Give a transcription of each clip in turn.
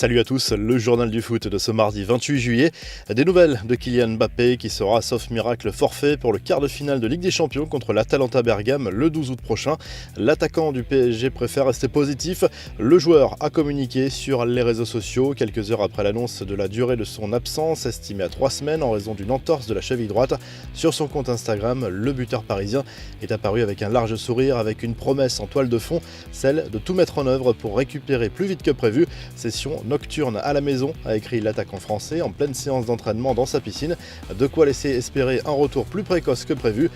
Salut à tous, le journal du foot de ce mardi 28 juillet. Des nouvelles de Kylian Mbappé qui sera, sauf miracle, forfait pour le quart de finale de Ligue des Champions contre l'Atalanta Bergame le 12 août prochain. L'attaquant du PSG préfère rester positif. Le joueur a communiqué sur les réseaux sociaux quelques heures après l'annonce de la durée de son absence, estimée à 3 semaines en raison d'une entorse de la cheville droite. Sur son compte Instagram, le buteur parisien est apparu avec un large sourire, avec une promesse en toile de fond, celle de tout mettre en œuvre pour récupérer plus vite que prévu. Session nocturne à la maison, a écrit l'attaquant français en pleine séance d'entraînement dans sa piscine. De quoi laisser espérer un retour plus précoce que prévu.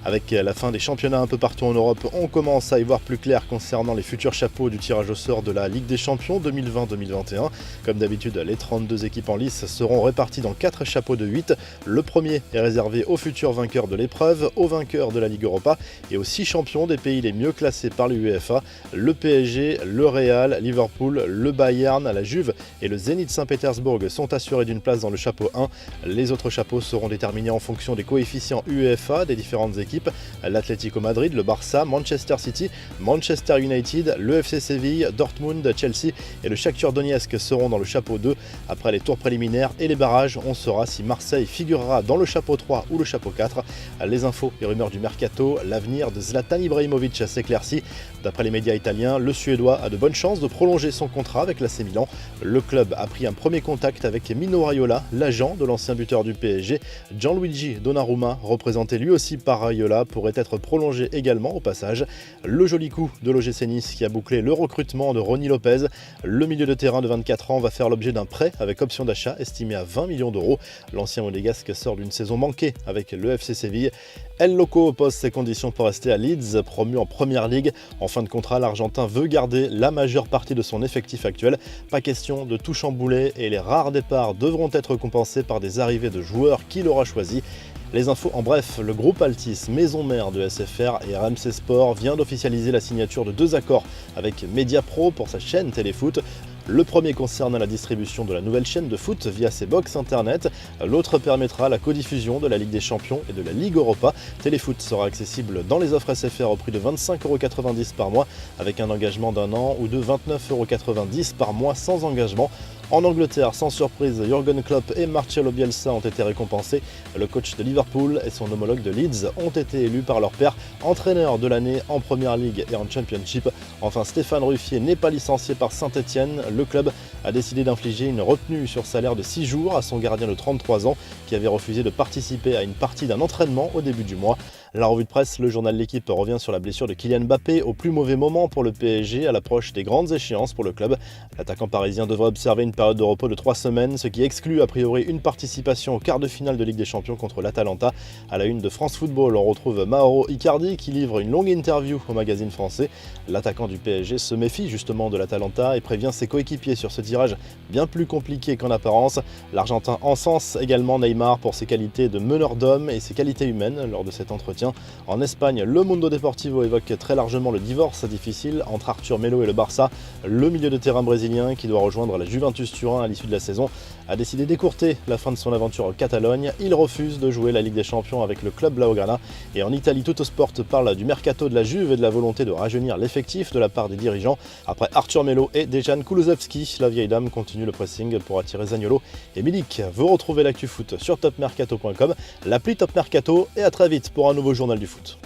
Avec la fin des championnats un peu partout en Europe, on commence à y voir plus clair concernant les futurs chapeaux du tirage au sort de la Ligue des Champions 2020-2021. Comme d'habitude, les 32 équipes en lice seront réparties dans 4 chapeaux de 8. Le premier est réservé aux futurs vainqueurs de l'épreuve, aux vainqueurs de la Ligue Europa et aux 6 champions des pays les mieux classés par l'UEFA. Le PSG, le Real, Liverpool, le Bayern, la Juve et le Zénith Saint-Pétersbourg sont assurés d'une place dans le chapeau 1. Les autres chapeaux seront déterminés en fonction des coefficients UEFA des différentes équipes. L'Atlético Madrid, le Barça, Manchester City, Manchester United, le FC Séville, Dortmund, Chelsea et le Shakhtar Donetsk seront dans le chapeau 2. Après les tours préliminaires et les barrages, on saura si Marseille figurera dans le chapeau 3 ou le chapeau 4. Les infos et rumeurs du mercato, l'avenir de Zlatan Ibrahimovic s'éclaircit. D'après les médias italiens, le Suédois a de bonnes chances de prolonger son contrat avec l'AC Milan. Le club a pris un premier contact avec Mino Raiola, l'agent de l'ancien buteur du PSG. Gianluigi Donnarumma, représenté lui aussi par Raiola, pourrait être prolongé également au passage. Le joli coup de l'OGC Nice qui a bouclé le recrutement de Rony Lopez. Le milieu de terrain de 24 ans va faire l'objet d'un prêt avec option d'achat estimé à 20 millions d'euros. L'ancien monégasque sort d'une saison manquée avec le FC Séville. El Loco pose ses conditions pour rester à Leeds, promu en Première Ligue. En fin de contrat, l'Argentin veut garder la majeure partie de son effectif actuel. Pas question de tout chambouler et les rares départs devront être compensés par des arrivées de joueurs qu'il aura choisis. Les infos en bref, le groupe Altis, maison mère de SFR et RMC Sport, vient d'officialiser la signature de 2 accords avec Mediapro pour sa chaîne Téléfoot. Le premier concerne la distribution de la nouvelle chaîne de foot via ses box internet. L'autre permettra la codiffusion de la Ligue des Champions et de la Ligue Europa. Téléfoot sera accessible dans les offres SFR au prix de 25,90 € par mois avec un engagement d'un an ou de 29,90 € par mois sans engagement. En Angleterre, sans surprise, Jürgen Klopp et Marcelo Bielsa ont été récompensés. Le coach de Liverpool et son homologue de Leeds ont été élus par leur père entraîneur de l'année en Première Ligue et en Championship. Enfin, Stéphane Ruffier n'est pas licencié par Saint-Etienne. Le club a décidé d'infliger une retenue sur salaire de 6 jours à son gardien de 33 ans qui avait refusé de participer à une partie d'un entraînement au début du mois. La revue de presse, le journal L'Équipe revient sur la blessure de Kylian Mbappé au plus mauvais moment pour le PSG à l'approche des grandes échéances pour le club. L'attaquant parisien devrait observer une période de repos de 3 semaines, ce qui exclut a priori une participation au quart de finale de Ligue des Champions contre l'Atalanta. À la une de France Football, on retrouve Mauro Icardi qui livre une longue interview au magazine français. L'attaquant du PSG se méfie justement de l'Atalanta et prévient ses coéquipiers sur ce tirage bien plus compliqué qu'en apparence. L'Argentin encense également Neymar pour ses qualités de meneur d'hommes et ses qualités humaines lors de cet entretien. En Espagne, le Mundo Deportivo évoque très largement le divorce difficile entre Arthur Melo et le Barça. Le milieu de terrain brésilien, qui doit rejoindre la Juventus Turin à l'issue de la saison, a décidé d'écourter la fin de son aventure en Catalogne. Il refuse de jouer la Ligue des Champions avec le club Blaugrana. Et en Italie, Tuttosport parle du mercato de la Juve et de la volonté de rajeunir l'effectif de la part des dirigeants. Après Arthur Melo et Dejan Kulusevski, la vieille dame continue le pressing pour attirer Zaniolo et Milik. Vous retrouvez l'actu foot sur topmercato.com, l'appli Top Mercato, et à très vite pour un nouveau journal du foot.